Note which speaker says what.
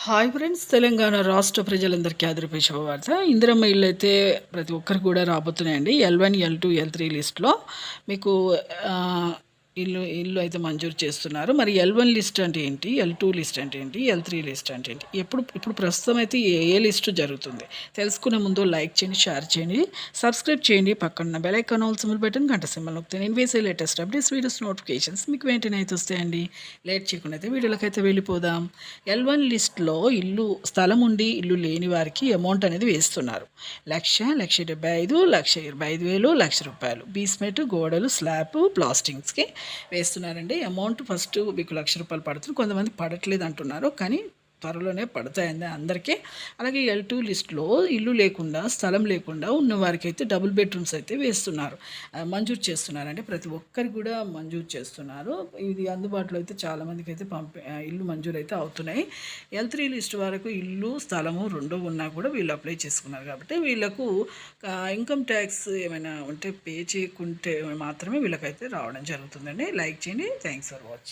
Speaker 1: Hi friends, Telangana రాష్ట్ర ప్రజలందరికీ ఆదరపే శుభవార్త. ఇందిరమ్మ ఇల్లు అయితే ప్రతి ఒక్కరికి కూడా రాబోతున్నాయండి. L1, L2, L3 లిస్ట్‌లో మీకు ఇల్లు అయితే మంజూరు చేస్తున్నారు. మరి L1 లిస్ట్ అంటే ఏంటి? L2 లిస్ట్ అంటే ఏంటి? L3 లిస్ట్ అంటే ఏంటి? ఇప్పుడు ప్రస్తుతం అయితే ఏ లిస్ట్ జరుగుతుంది తెలుసుకునే ముందు లైక్ చేయండి, షేర్ చేయండి, సబ్స్క్రైబ్ చేయండి. పక్కన bell icon all symbol button గంట సింబల్ నొక్కితే నేను వేసే లేటెస్ట్ అప్డేట్స్ వీడియోస్ నోటిఫికేషన్స్ మీకు వెంటనే అయితే వస్తాయండి. లేట్ చేయకుండా అయితే వీడియోలోకి అయితే వెళ్ళిపోదాం. L1 లిస్ట్లో స్థలం ఉండి ఇల్లు లేని వారికి అమౌంట్ అనేది వేస్తున్నారు. 1,75,000, 1,25,000, ₹1,00,000 బేస్మెంట్, గోడలు, స్లాబ్, ప్లాస్టింగ్స్కి వేస్తున్నారండి. అమౌంట్ ఫస్ట్ మీకు ₹1,00,000 పడుతుంది. కొంతమంది పడట్లేదు అంటున్నారు, కానీ త్వరలోనే పడతాయండి అందరికీ. అలాగే L2 లిస్ట్లో ఇల్లు లేకుండా, స్థలం లేకుండా ఉన్న వారికి అయితే డబుల్ బెడ్రూమ్స్ అయితే వేస్తున్నారు, మంజూరు చేస్తున్నారండి. ప్రతి ఒక్కరికి కూడా మంజూరు చేస్తున్నారు. ఇది అందుబాటులో అయితే చాలామందికి అయితే ఇల్లు మంజూరు అయితే అవుతున్నాయి. L3 లిస్ట్ వరకు ఇల్లు, స్థలము రెండు ఉన్నా కూడా వీళ్ళు అప్లై చేసుకున్నారు కాబట్టి వీళ్ళకు ఇన్కమ్ ట్యాక్స్ ఏమైనా ఉంటే పే చేయకుంటే మాత్రమే వీళ్ళకైతే రావడం జరుగుతుందండి. లైక్ చేయండి. Thanks for watching.